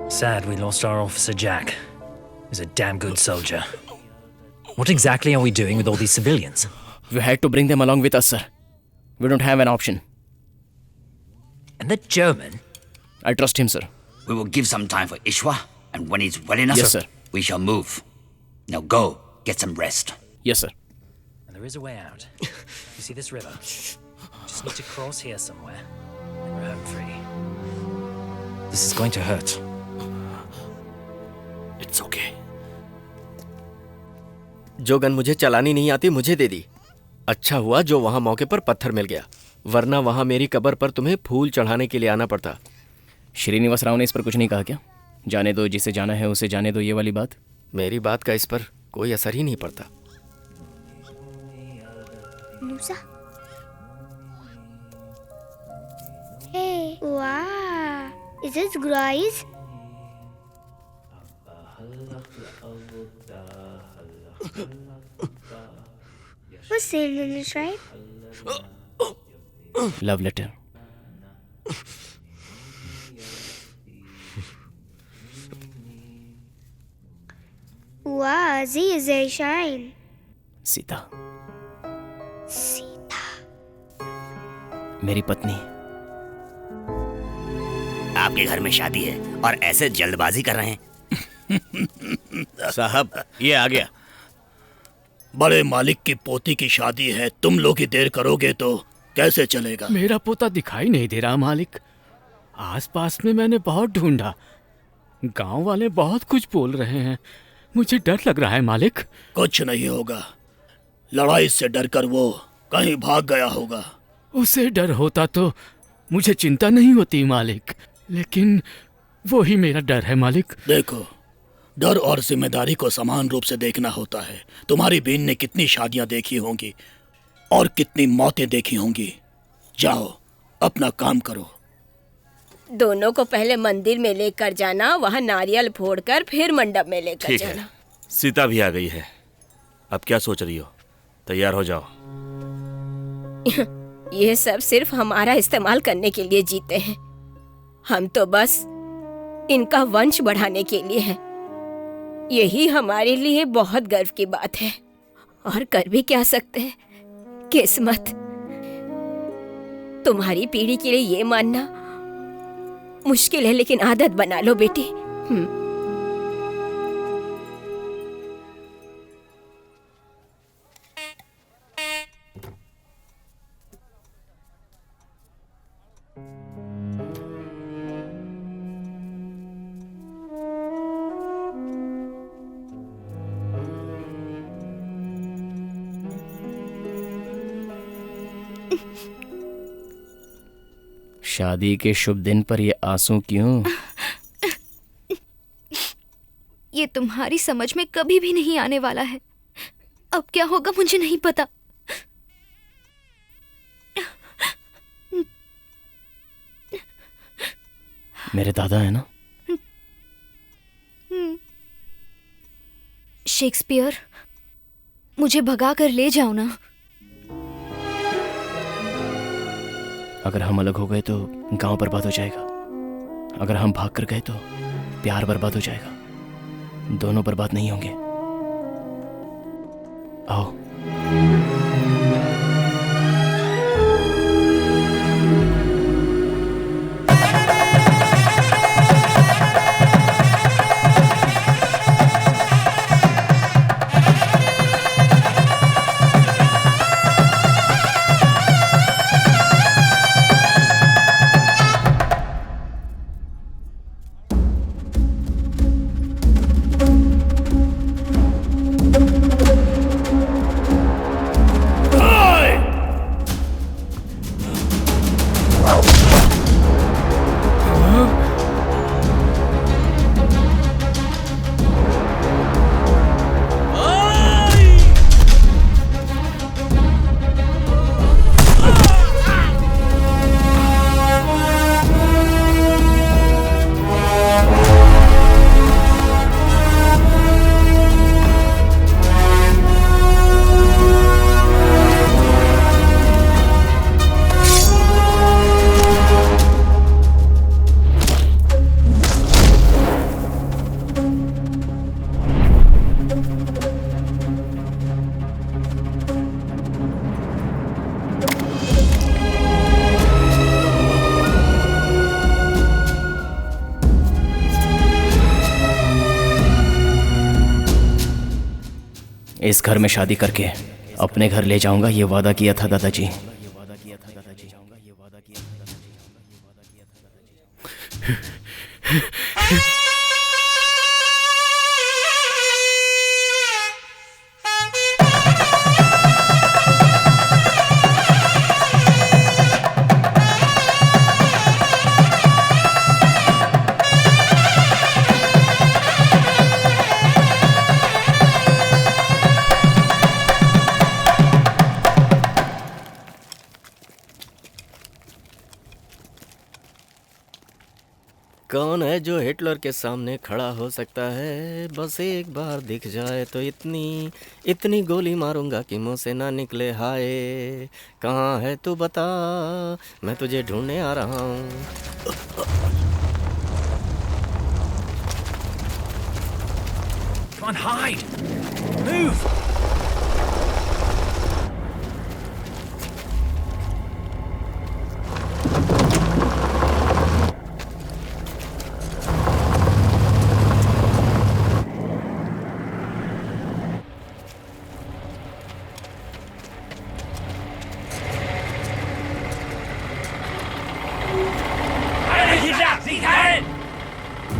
Sad we lost our officer Jack. He's a damn good soldier. What exactly are we doing with all these civilians? We had to bring them along with us, sir. We don't have an option. And the German? I trust him, sir. We will give some time for Ishwa, and when he's well enough, Yes, sir. we shall move. Now go, get some rest. Yes, sir. And there is a way out. You see this river? Just need to cross here somewhere, and we're home free. This is going to hurt. It's okay. जो gun मुझे चलानी नहीं आती मुझे दे दी। अच्छा हुआ जो वहां मौके पर पत्थर मिल गया, वरना वहां मेरी कब्र पर तुम्हें फूल चढ़ाने के लिए आना पड़ता। श्रीनिवास राव ने इस पर कुछ नहीं कहा क्या? जाने दो, जिसे जाना है उसे जाने दो, ये वाली बात। मेरी बात का इस पर कोई असर ही नहीं पड़ता। Nusa. Hey, wow. Is this Grace? What's saying in this, right? Love letter. Wow, Z is very shine. Sita, Sita. मेरी पत्नी। आपके घर में शादी है और ऐसे जल्दबाजी कर रहे हैं। साहब, ये आ गया। बड़े मालिक की पोती की शादी है, तुम लोग ही देर करोगे तो कैसे चलेगा? मेरा पोता दिखाई नहीं दे रहा मालिक। आसपास में मैंने बहुत ढूंढा, गांव वाले बहुत कुछ बोल रहे हैं, मुझे डर लग रहा है मालिक। कुछ नहीं होगा, लड़ाई से डरकर वो कहीं भाग गया होगा। उसे डर होता तो मुझे चिंता नहीं होती मालिक, लेकिन वो ही मेरा डर है मालिक। देखो, डर और जिम्मेदारी को समान रूप से देखना होता है। तुम्हारी बहन ने कितनी शादियां देखी होंगी और कितनी मौतें देखी होंगी। जाओ, अपना काम करो। दोनों को पहले मंदिर में लेकर जाना, वहाँ नारियल फोड़कर फिर मंडप में लेकर ठीक जाना। है, सीता भी आ गई है। अब क्या सोच रही हो? तैयार हो जाओ। ये सब सिर्फ हमारा इस्तेमाल करने के लिए जीते हैं। हम तो बस इनका वंश बढ़ाने के लिए हैं। यही हमारे लिए बहुत गर्व की बात है। और कर भी क्या सकते हैं, किस्मत। तुम्हारी पीढ़ी के लिए ये मानना मुश्किल है, लेकिन आदत बना लो बेटी। शादी के शुभ दिन पर ये आंसू क्यों? ये तुम्हारी समझ में कभी भी नहीं आने वाला है। अब क्या होगा मुझे नहीं पता। मेरे दादा है ना? शेक्सपियर, मुझे भगा कर ले जाओ ना। अगर हम अलग हो गए तो गांव बर्बाद हो जाएगा। अगर हम भाग कर गए तो प्यार बर्बाद हो जाएगा। दोनों बर्बाद नहीं होंगे। आओ। इस घर में शादी करके अपने घर ले जाऊंगा, ये वादा किया था दादाजी। कौन है जो हिटलर के सामने खड़ा हो सकता है? बस एक बार दिख जाए तो इतनी इतनी गोली मारूंगा कि मुंह से ना निकले हाय। कहाँ है तू बता, मैं तुझे ढूंढने आ रहा हूँ। Come on, hide! Move!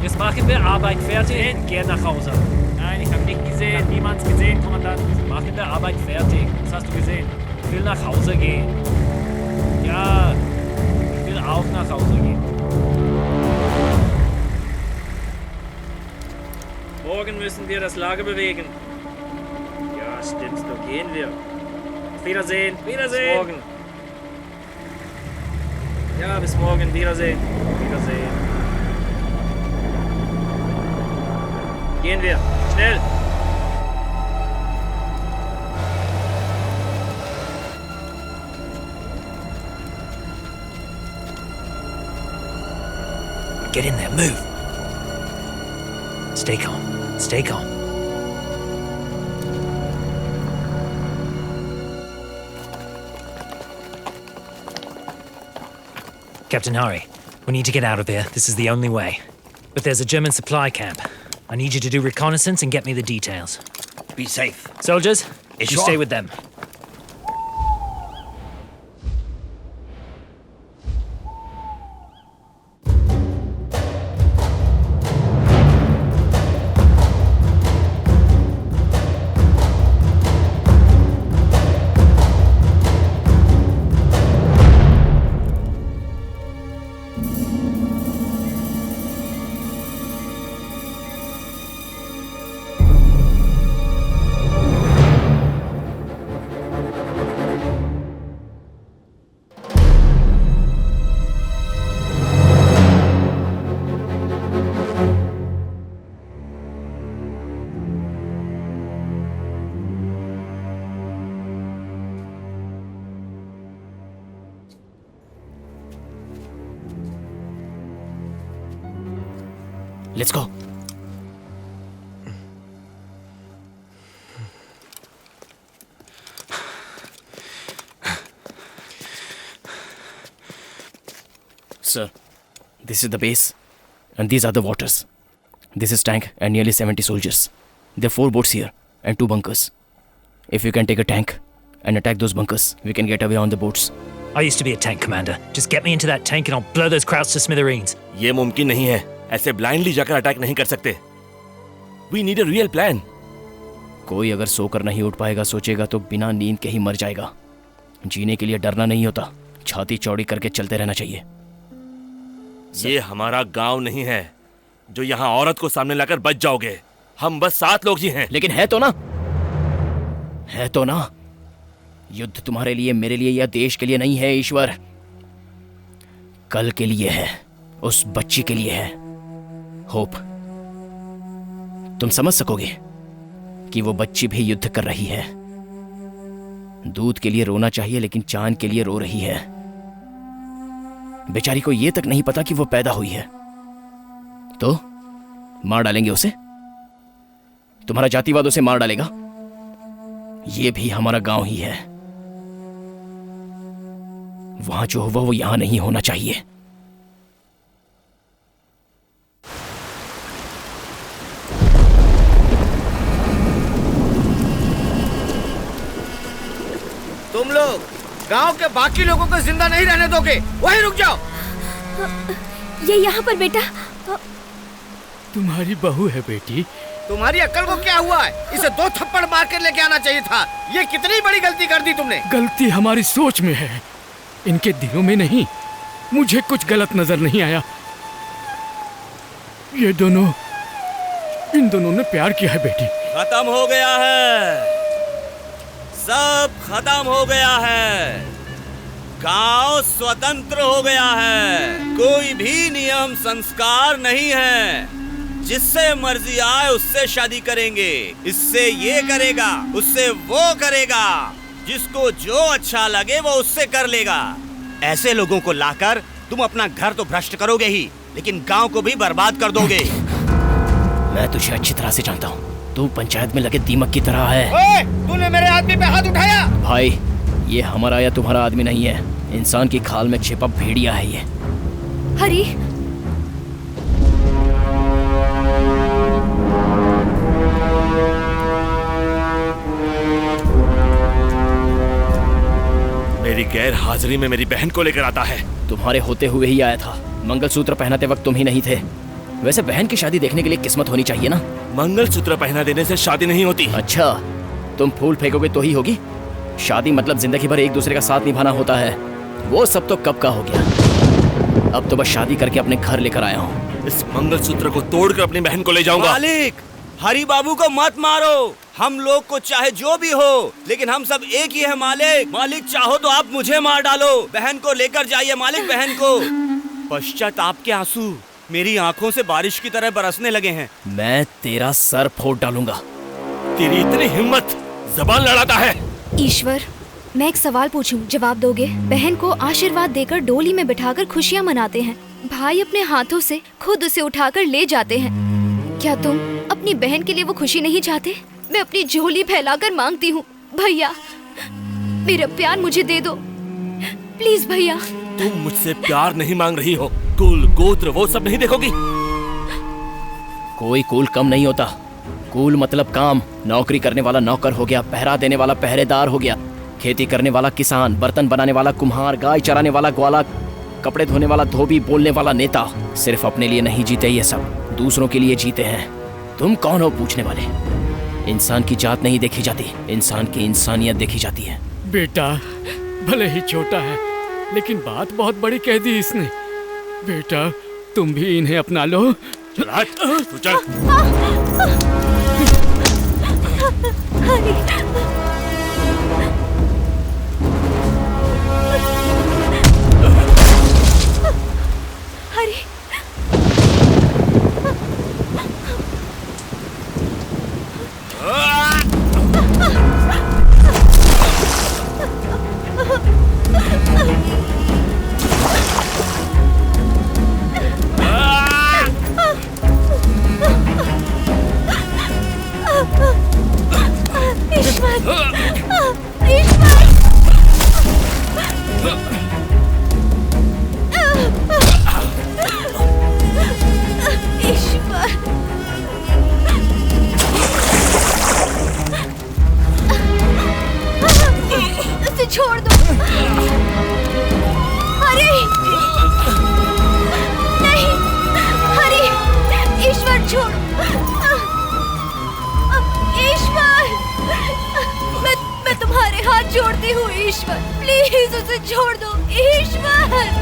Jetzt machen wir Arbeit fertig und gehen nach Hause. Nein, ich habe nicht gesehen. Niemand's gesehen, Kommandant. Machen wir Arbeit fertig. Was hast du gesehen? Ich will nach Hause gehen. Ja, ich will auch nach Hause gehen. Morgen müssen wir das Lager bewegen. Ja, stimmt's, so gehen wir. Auf Wiedersehen. Wiedersehen. Bis morgen. Ja, bis morgen. Wiedersehen. Wiedersehen. Gehen wir. Schnell. Get in there. Move. Stay calm. Stay calm. Captain Hari, we need to get out of here. This is the only way. But there's a German supply camp. I need you to do reconnaissance and get me the details. Be safe. Soldiers, you Sure. stay with them. Let's go. Sir, this is the base and these are the waters. This is tank and nearly 70 soldiers. There are 4 boats here and 2 bunkers. If you can take a tank and attack those bunkers, we can get away on the boats. I used to be a tank commander. Just get me into that tank and I'll blow those Krauts to smithereens. ये मुमकिन नहीं है। ऐसे blindly जाकर attack नहीं कर सकते। We need a real plan. कोई अगर सोकर नहीं उठ पाएगा, सोचेगा तो बिना नींद के ही मर जाएगा। जीने के लिए डरना नहीं होता, छाती चौड़ी करके चलते रहना चाहिए। ये हमारा गांव नहीं है जो यहाँ औरत को सामने लाकर बच जाओगे। हम बस 7 लोग ही हैं। लेकिन है तो ना, है तो ना। युद्ध तुम्हारे लिए, मेरे लिए या देश के लिए नहीं है ईश्वर, कल के लिए है, उस बच्ची के लिए है। होप, तुम समझ सकोगे कि वो बच्ची भी युद्ध कर रही है। दूध के लिए रोना चाहिए लेकिन चांद के लिए रो रही है। बेचारी को ये तक नहीं पता कि वो पैदा हुई है। तो मार डालेंगे उसे? तुम्हारा जातिवाद उसे मार डालेगा? ये भी हमारा गांव ही है। वहां जो हुआ वो यहां नहीं होना चाहिए। तुम लोग गांव के बाकी लोगों को जिंदा नहीं रहने दोगे, वहीं रुक जाओ। ये यहाँ पर बेटा। तुम्हारी बहू है बेटी। तुम्हारी अक्ल को क्या हुआ है? इसे 2 थप्पड़ मार कर लेके आना चाहिए था। ये कितनी बड़ी गलती कर दी तुमने। गलती हमारी सोच में है, इनके दिलों में नहीं। मुझे कुछ गलत नजर नहीं आया। ये दोनों, इन दोनों ने प्यार किया है बेटी। खत्म हो गया है, सब खत्म हो गया है। गांव स्वतंत्र हो गया है। कोई भी नियम संस्कार नहीं है। जिससे मर्जी आए उससे शादी करेंगे। इससे ये करेगा, उससे वो करेगा। जिसको जो अच्छा लगे वो उससे कर लेगा। ऐसे लोगों को लाकर तुम अपना घर तो भ्रष्ट करोगे ही, लेकिन गांव को भी बर्बाद कर दोगे। मैं तुझे अच्छी तरह से जानता हूँ। तू पंचायत में लगे दीमक की तरह है। तूने मेरे आदमी पे हाथ उठाया। भाई, ये हमारा या तुम्हारा आदमी नहीं है। इंसान की खाल में छिपा भेड़िया है ये। हरी, मेरी गैर हाजिरी में मेरी बहन को लेकर आता है। तुम्हारे होते हुए ही आया था। मंगलसूत्र पहनाते वक्त तुम ही नहीं थे। वैसे बहन की शादी देखने के लिए किस्मत होनी चाहिए ना। मंगलसूत्र पहना देने से शादी नहीं होती। अच्छा, तुम फूल फेंकोगे तो ही होगी। शादी मतलब जिंदगी भर एक दूसरे का साथ निभाना होता है। वो सब तो कब का हो गया। अब तो बस शादी करके अपने घर लेकर आया हूँ। इस मंगलसूत्र को तोड़कर अपनी बहन को ले जाऊंगा। मालिक, हरी बाबू को मत मारो। हम लोग को चाहे जो भी हो, लेकिन हम सब एक ही है मालिक। मालिक, चाहो तो आप मुझे मार डालो, बहन को लेकर जाइए मालिक, बहन को। पश्चाताप के आंसू मेरी आंखों से बारिश की तरह बरसने लगे हैं। मैं तेरा सर फोड़ डालूंगा। तेरी इतनी हिम्मत, जबान लड़ाता है। ईश्वर, मैं एक सवाल पूछूं, जवाब दोगे? बहन को आशीर्वाद देकर डोली में बिठाकर खुशियाँ मनाते हैं। भाई अपने हाथों से खुद उसे उठाकर ले जाते हैं। क्या तुम अपनी बहन के लिए वो खुशी नहीं चाहते? मैं अपनी झोली फैलाकर मांगती हूँ, भैया मेरा प्यार मुझे दे दो, प्लीज भैया। तुम मुझसे प्यार नहीं मांग रही हो, कुल गोत्र वो सब नहीं देखोगी। कोई कुल कम नहीं होता। कुल मतलब काम। नौकरी करने वाला नौकर हो गया, पहरा देने वाला पहरेदार हो गया, खेती करने वाला किसान, बर्तन बनाने वाला कुम्हार, गाय चराने वाला ग्वाला, कपड़े धोने वाला धोबी, बोलने वाला नेता। सिर्फ अपने लिए नहीं जीते ये सब, दूसरों के लिए जीते हैं। तुम कौन हो पूछने वाले? इंसान की जात नहीं देखी जाती, इंसान की इंसानियत देखी जाती है। बेटा, भले ही छोटा है लेकिन बात बहुत बड़ी कह दी इसने। बेटा, तुम भी इन्हें अपना लो। चल हट, तू चल। हरी, छोड़ दो। हरी, नहीं, हरी, ईश्वर छोड़। ईश्वर, मैं तुम्हारे हाथ जोड़ती हूँ ईश्वर, प्लीज उसे छोड़ दो ईश्वर।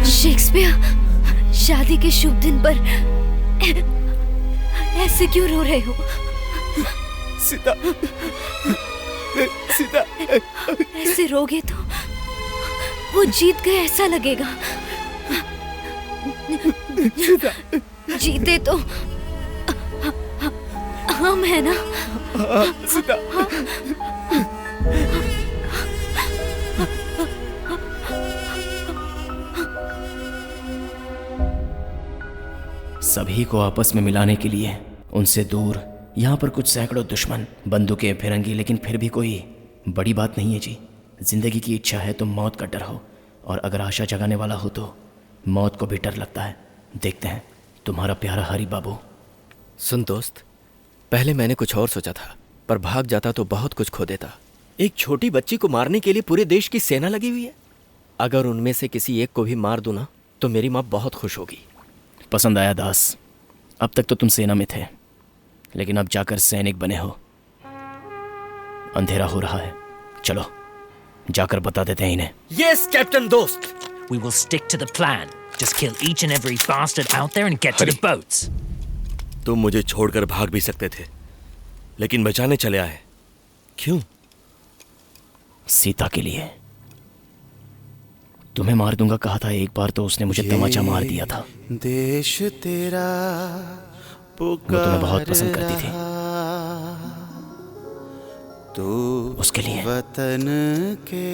शेक्सपियर, शादी के शुभ दिन पर ऐसे क्यों रो रहे हो? सीता, सीता, ऐसे रोगे तो वो जीत गए ऐसा लगेगा। जीते तो हम है ना? सीता, सभी को आपस में मिलाने के लिए उनसे दूर यहाँ पर कुछ सैकड़ों दुश्मन, बंदूकें, फिरंगी, लेकिन फिर भी कोई बड़ी बात नहीं है जी। जिंदगी की इच्छा है तो मौत का डर हो, और अगर आशा जगाने वाला हो तो मौत को भी डर लगता है। देखते हैं, तुम्हारा प्यारा हरी बाबू। सुन दोस्त, पहले मैंने कुछ और सोचा था, पर भाग जाता तो बहुत कुछ खो देता। एक छोटी बच्ची को मारने के लिए पूरे देश की सेना लगी हुई है। अगर उनमें से किसी एक को भी मार दूं ना तो मेरी माँ बहुत खुश होगी। पसंद आया दास। अब तक तो तुम सेना में थे, लेकिन अब जाकर सैनिक बने हो। अंधेरा हो रहा है, चलो जाकर बता देते हैं इन्हें। यस कैप्टन दोस्त। We will stick to the plan. Just kill each and every bastard out there and get to the boats. तुम मुझे छोड़कर भाग भी सकते थे, लेकिन बचाने चले आए। क्यों? सीता के लिए। तुम्हें मार दूंगा कहा था एक बार, तो उसने मुझे तमाचा मार दिया था। देश तेरा वो तुम्हें बहुत पसंद करती थी। तू उसके लिए वतन के